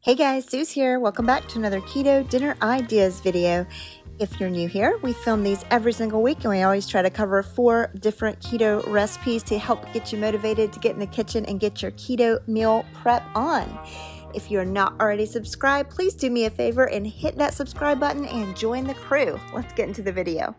Hey guys, Sue's here. Welcome back to another Keto Dinner Ideas video. If you're new here, we film these every single week and we always try to cover 4 different keto recipes to help get you motivated to get in the kitchen and get your keto meal prep on. If you're not already subscribed, please do me a favor and hit that subscribe button and join the crew. Let's get into the video.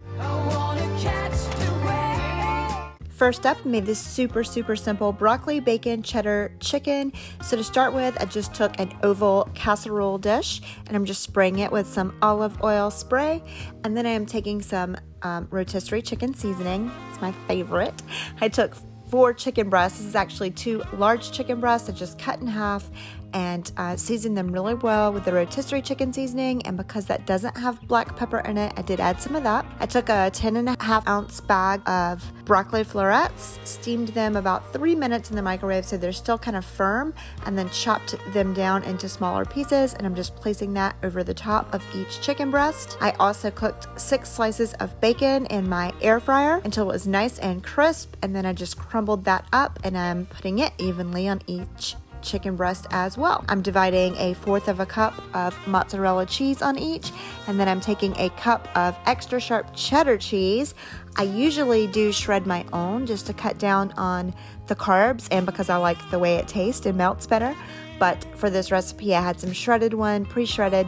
First up, I made this super simple broccoli bacon cheddar chicken. So to start with, I just took an oval casserole dish and I'm just spraying it with some olive oil spray. And then I am taking some rotisserie chicken seasoning. It's my favorite. I took 4 chicken breasts. This is actually 2 large chicken breasts I just cut in half and seasoned them really well with the rotisserie chicken seasoning. And because that doesn't have black pepper in it, I did add some of that. I took a 10.5 ounce bag of broccoli florets, steamed them about 3 minutes in the microwave so they're still kind of firm, and then chopped them down into smaller pieces. And I'm just placing that over the top of each chicken breast. I also cooked 6 slices of bacon in my air fryer until it was nice and crisp. And then I just crumbled that up and I'm putting it evenly on each chicken breast as well. I'm dividing 1/4 cup of mozzarella cheese on each, and then I'm taking a cup of extra sharp cheddar cheese. I usually do shred my own just to cut down on the carbs and because I like the way it tastes and melts better. But for this recipe, I had some shredded one, pre-shredded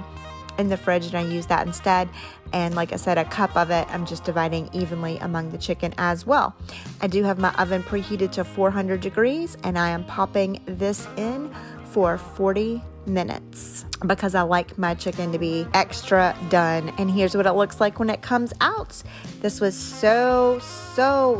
in the fridge, and I used that instead. And like I said, a cup of it I'm just dividing evenly among the chicken as well. I do have my oven preheated to 400 degrees and I am popping this in for 40 minutes because I like my chicken to be extra done. And here's what it looks like when it comes out. This was so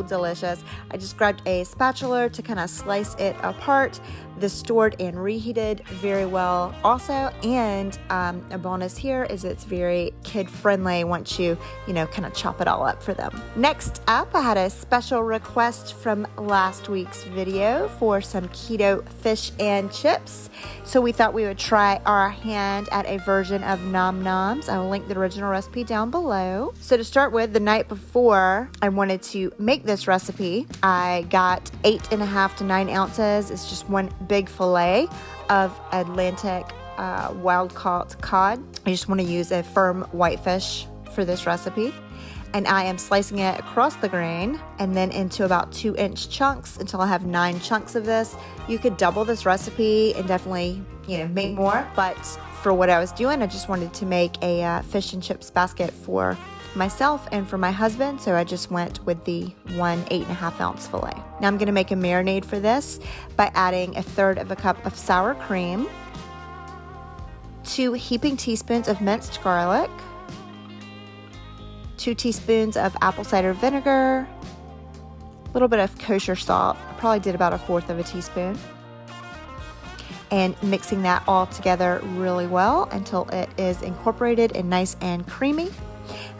delicious. I just grabbed a spatula to kind of slice it apart. This stored and reheated very well also, and a bonus here is it's very kid friendly once you kind of chop it all up for them. Next up, I had a special request from last week's video for some keto fish and chips, so we thought we would try our hand at a version of nom noms. I will link the original recipe down below. So to start with, the night before I wanted to make this recipe, I got 8.5 to 9 ounces. It's just one big fillet of Atlantic wild-caught cod. I just want to use a firm whitefish for this recipe. And I am slicing it across the grain and then into about 2-inch chunks until I have 9 chunks of this. You could double this recipe and definitely, make more. But for what I was doing, I just wanted to make a fish and chips basket for myself and for my husband, so I just went with the 1 8.5 ounce fillet. Now I'm going to make a marinade for this by adding 1/3 cup of sour cream, 2 heaping teaspoons of minced garlic, 2 teaspoons of apple cider vinegar, a little bit of kosher salt. I probably did about 1/4 teaspoon. And mixing that all together really well until it is incorporated and nice and creamy.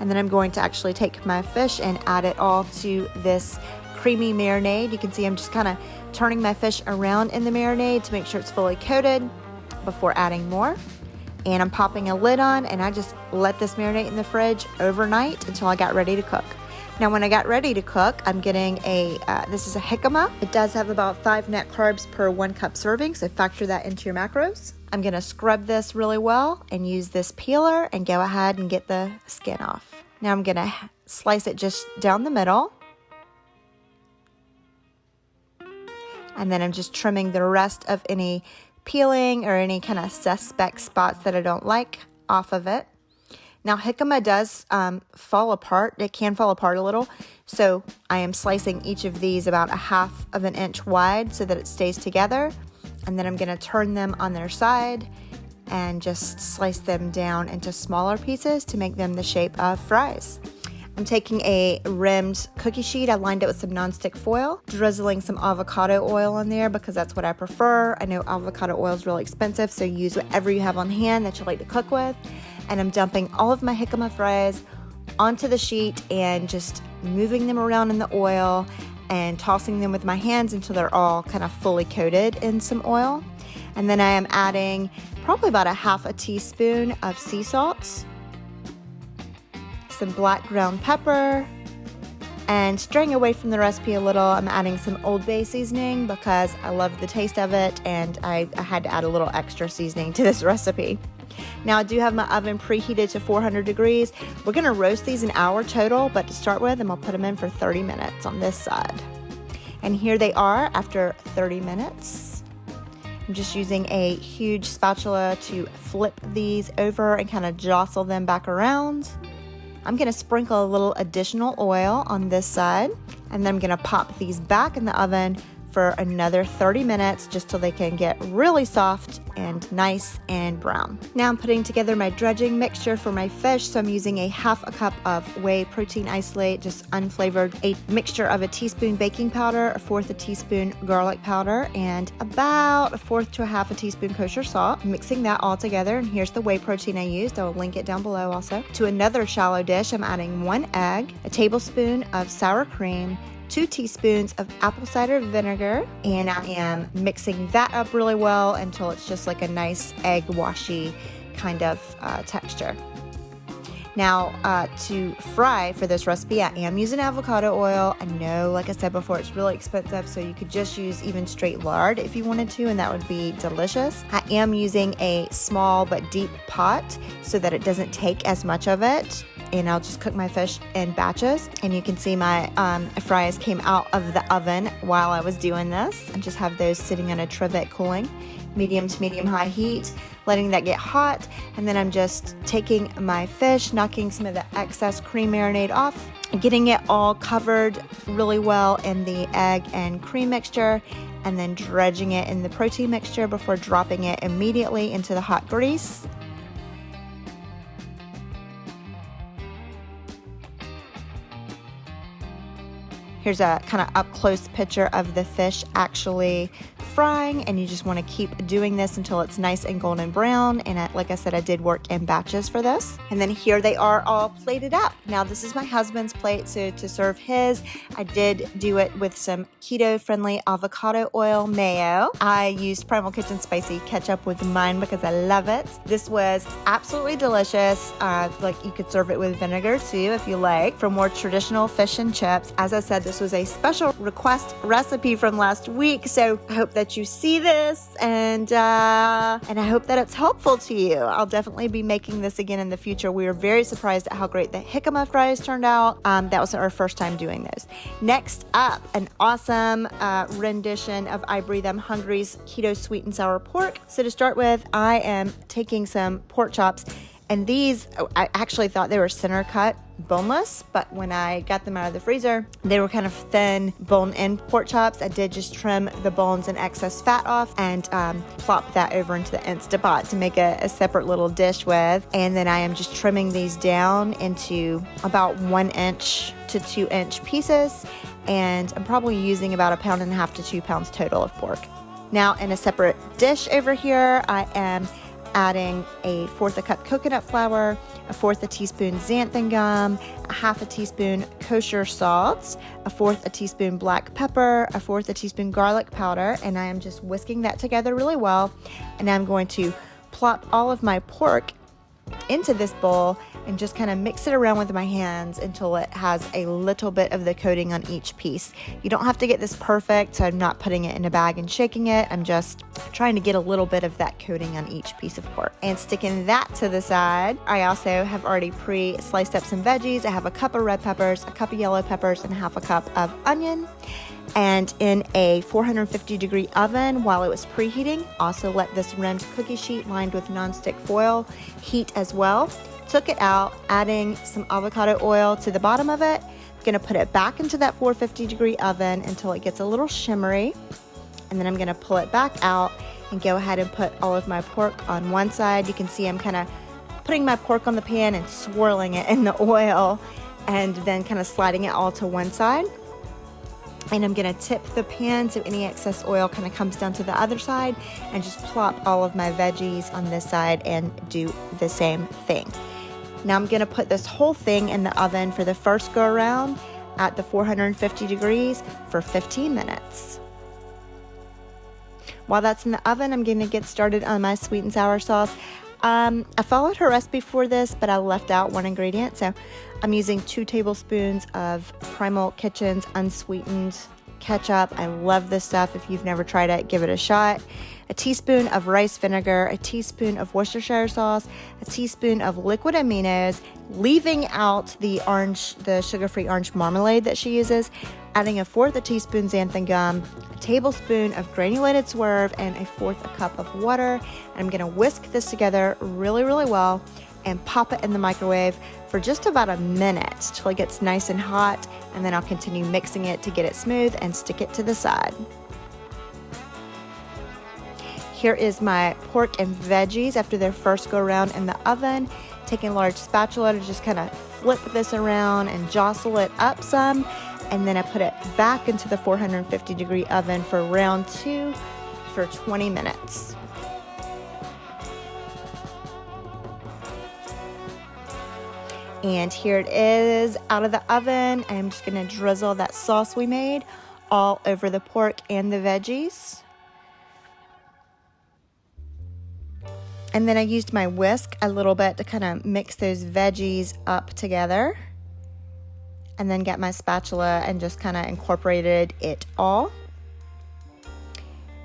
And then I'm going to actually take my fish and add it all to this creamy marinade. You can see I'm just kind of turning my fish around in the marinade to make sure it's fully coated before adding more. And I'm popping a lid on and I just let this marinate in the fridge overnight until I got ready to cook. Now when I got ready to cook, I'm getting this is a jicama. It does have about 5 net carbs per 1 cup serving, so factor that into your macros. I'm going to scrub this really well and use this peeler and go ahead and get the skin off. Now I'm going to slice it just down the middle. And then I'm just trimming the rest of any peeling or any kind of suspect spots that I don't like off of it. Now jicama does fall apart. It can fall apart a little. So I am slicing each of these about 1/2 inch wide so that it stays together. And then I'm going to turn them on their side and just slice them down into smaller pieces to make them the shape of fries. I'm taking a rimmed cookie sheet. I lined it with some nonstick foil, drizzling some avocado oil on there because that's what I prefer. I know avocado oil is really expensive, so use whatever you have on hand that you like to cook with. And I'm dumping all of my jicama fries onto the sheet and just moving them around in the oil and tossing them with my hands until they're all kind of fully coated in some oil. And then I am adding probably about 1/2 teaspoon of sea salt, some black ground pepper, And straying away from the recipe a little, I'm adding some Old Bay seasoning because I love the taste of it, and I had to add a little extra seasoning to this recipe. Now I do have my oven preheated to 400 degrees. We're gonna roast these an hour total, but to start with, I'm gonna put them in for 30 minutes on this side. And here they are after 30 minutes. I'm just using a huge spatula to flip these over and kind of jostle them back around. I'm gonna sprinkle a little additional oil on this side, and then I'm gonna pop these back in the oven for another 30 minutes just till they can get really soft and nice and brown. Now I'm putting together my dredging mixture for my fish. So I'm using a half a cup of whey protein isolate, just unflavored, a mixture of a teaspoon baking powder, a fourth a teaspoon garlic powder, and about a fourth to a half a teaspoon kosher salt. Mixing that all together, and here's the whey protein I used. I'll link it down below also. To another shallow dish, I'm adding 1 egg, a tablespoon of sour cream, 2 teaspoons of apple cider vinegar, and I am mixing that up really well until it's just like a nice egg washy kind of texture. Now to fry for this recipe, I am using avocado oil. I know, like I said before, it's really expensive, so you could just use even straight lard if you wanted to, and that would be delicious. I am using a small but deep pot so that it doesn't take as much of it, and I'll just cook my fish in batches. And you can see my fries came out of the oven while I was doing this, and just have those sitting on a trivet cooling, medium to medium high heat, letting that get hot. And then I'm just taking my fish, knocking some of the excess cream marinade off, getting it all covered really well in the egg and cream mixture, and then dredging it in the protein mixture before dropping it immediately into the hot grease. Here's a kind of up close picture of the fish actually frying, and you just want to keep doing this until it's nice and golden brown. And like I said, I did work in batches for this. And then here they are all plated up. Now this is my husband's plate, so to serve his, I did do it with some keto friendly avocado oil mayo. I used Primal Kitchen spicy ketchup with mine because I love it. This was absolutely delicious. Like you could serve it with vinegar too if you like. For more traditional fish and chips, as I said, this was a special request recipe from last week, so I hope that you see this, and I hope that it's helpful to you. I'll definitely be making this again in the future. We were very surprised at how great the Jicama Fries turned out. That was our first time doing those. Next up, an awesome rendition of I Breathe I'm Hungry's keto sweet and sour pork. So to start with, I am taking some pork chops, and these, I actually thought they were center cut, boneless, but when I got them out of the freezer, they were kind of thin bone-in pork chops. I did just trim the bones and excess fat off, and plop that over into the Instapot to make a separate little dish with. And then I am just trimming these down into about 1 inch to 2 inch pieces, and I'm probably using about 1.5 pounds to 2 pounds total of pork. Now in a separate dish over here, I am adding a fourth a cup coconut flour, a fourth a teaspoon xanthan gum, a half a teaspoon kosher salt, a fourth a teaspoon black pepper, a fourth a teaspoon garlic powder, and I am just whisking that together really well. And I'm going to plop all of my pork into this bowl and just kind of mix it around with my hands until it has a little bit of the coating on each piece. You don't have to get this perfect, so I'm not putting it in a bag and shaking it. I'm just trying to get a little bit of that coating on each piece of pork. And sticking that to the side, I also have already pre-sliced up some veggies. I have a cup of red peppers, a cup of yellow peppers, and half a cup of onion. And in a 450 degree oven while it was preheating, also let this rimmed cookie sheet lined with nonstick foil heat as well. Took it out, adding some avocado oil to the bottom of it. Gonna put it back into that 450 degree oven until it gets a little shimmery. And then I'm gonna pull it back out and go ahead and put all of my pork on one side. You can see I'm kind of putting my pork on the pan and swirling it in the oil, and then kind of sliding it all to one side. And I'm gonna tip the pan so any excess oil kind of comes down to the other side, and just plop all of my veggies on this side and do the same thing. Now I'm gonna put this whole thing in the oven for the first go around at the 450 degrees for 15 minutes. While that's in the oven, I'm gonna get started on my sweet and sour sauce. I followed her recipe for this, but I left out one ingredient. So I'm using 2 tablespoons of Primal Kitchen's unsweetened ketchup. I love this stuff. If you've never tried it, give it a shot. A teaspoon of rice vinegar, a teaspoon of Worcestershire sauce, a teaspoon of liquid aminos, leaving out the sugar-free orange marmalade that she uses, adding 1/4 teaspoon xanthan gum, a tablespoon of granulated swerve, and 1/4 cup of water. And I'm gonna whisk this together really, really well and pop it in the microwave for just about a minute till it gets nice and hot, and then I'll continue mixing it to get it smooth and stick it to the side. Here is my pork and veggies after their first go around in the oven. Taking a large spatula to just kind of flip this around and jostle it up some, and then I put it back into the 450-degree oven for round 2 for 20 minutes. And here it is out of the oven. I'm just going to drizzle that sauce we made all over the pork and the veggies. And then I used my whisk a little bit to kind of mix those veggies up together. And then get my spatula and just kind of incorporated it all.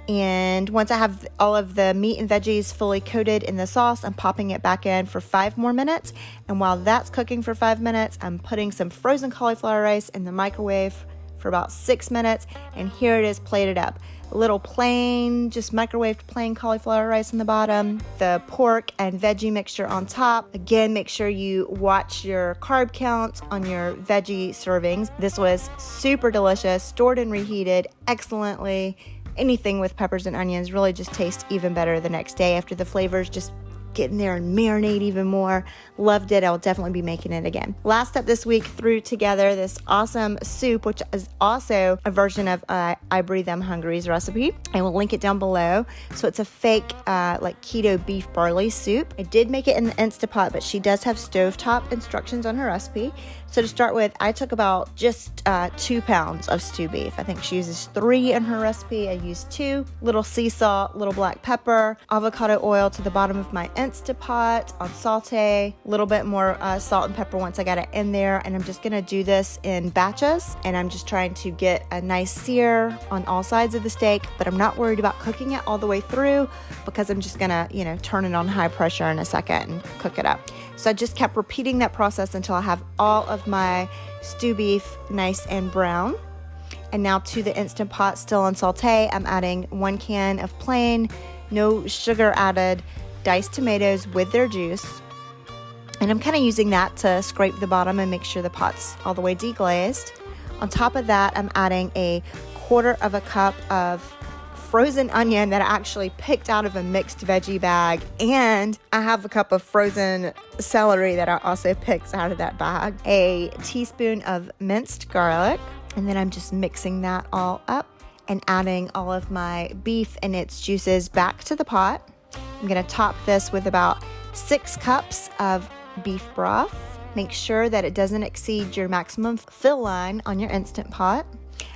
And once I have all of the meat and veggies fully coated in the sauce, I'm popping it back in for 5 more minutes. And while that's cooking for 5 minutes, I'm putting some frozen cauliflower rice in the microwave for about 6 minutes. And here it is plated up. A little plain, just microwaved plain cauliflower rice in the bottom, the pork and veggie mixture on top. Again, make sure you watch your carb count on your veggie servings. This was super delicious, stored and reheated excellently. Anything with peppers and onions really just tastes even better the next day after the flavors just get in there and marinate even more. Loved it. I'll definitely be making it again. Last up this week, threw together this awesome soup, which is also a version of I Breathe I'm Hungry's recipe. I will link it down below. So it's a fake like keto beef barley soup. I did make it in the Instapot, but she does have stovetop instructions on her recipe. So to start with, I took about just 2 pounds of stew beef. I think she uses 3 in her recipe. I used 2. Little sea salt, little black pepper, avocado oil to the bottom of my Instapot on saute. A little bit more salt and pepper once I got it in there. And I'm just going to do this in batches. And I'm just trying to get a nice sear on all sides of the steak. But I'm not worried about cooking it all the way through because I'm just going to, turn it on high pressure in a second and cook it up. So I just kept repeating that process until I have all of my stew beef nice and brown. And now to the Instant Pot, still on saute, I'm adding 1 can of plain, no sugar added, diced tomatoes with their juice. And I'm kind of using that to scrape the bottom and make sure the pot's all the way deglazed. On top of that, I'm adding 1/4 cup of frozen onion that I actually picked out of a mixed veggie bag, and I have a cup of frozen celery that I also picked out of that bag, a teaspoon of minced garlic, and then I'm just mixing that all up and adding all of my beef and its juices back to the pot. I'm going to top this with about 6 cups of beef broth. Make sure that it doesn't exceed your maximum fill line on your Instant Pot.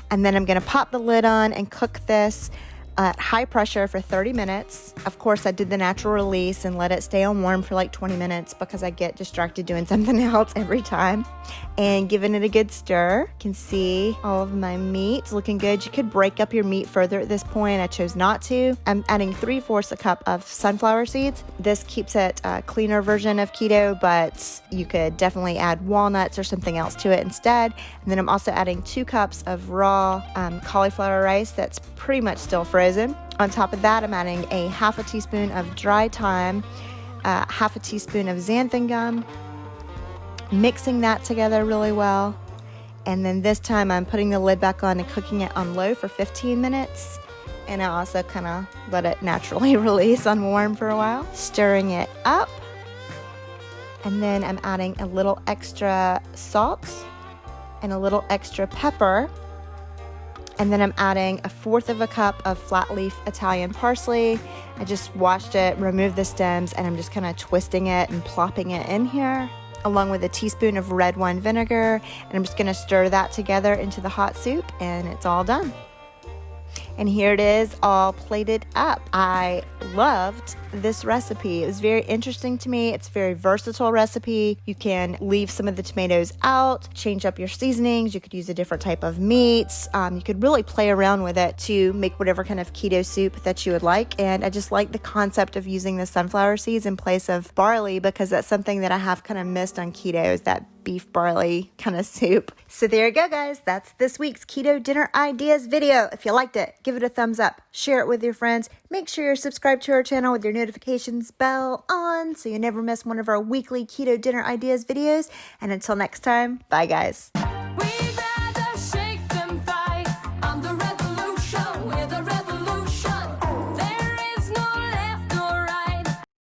And then I'm going to pop the lid on and cook this at high pressure for 30 minutes. Of course, I did the natural release and let it stay on warm for like 20 minutes because I get distracted doing something else every time. And giving it a good stir. You can see all of my meat looking good. You could break up your meat further at this point. I chose not to. I'm adding 3/4 cup of sunflower seeds. This keeps it a cleaner version of keto, but you could definitely add walnuts or something else to it instead. And then I'm also adding 2 cups of raw cauliflower rice that's pretty much still frozen. On top of that, I'm adding 1/2 teaspoon of dry thyme, 1/2 teaspoon of xanthan gum, mixing that together really well. And then this time I'm putting the lid back on and cooking it on low for 15 minutes. And I also kind of let it naturally release on warm for a while. Stirring it up. And then I'm adding a little extra salt and a little extra pepper. And then I'm adding 1/4 cup of flat leaf Italian parsley. I just washed it, removed the stems, and I'm just kind of twisting it and plopping it in here, along with a teaspoon of red wine vinegar. And I'm just going to stir that together into the hot soup, and it's all done. And here it is all plated up. I loved this recipe. It was very interesting to me. It's a very versatile recipe. You can leave some of the tomatoes out, change up your seasonings. You could use a different type of meats. You could really play around with it to make whatever kind of keto soup that you would like. And I just like the concept of using the sunflower seeds in place of barley, because that's something that I have kind of missed on keto, is that beef barley kind of soup. So there you go, guys. That's this week's Keto Dinner Ideas video. If you liked it, give it a thumbs up, share it with your friends. Make sure you're subscribed to our channel with your notifications bell on so you never miss one of our weekly Keto Dinner Ideas videos. And until next time, bye guys.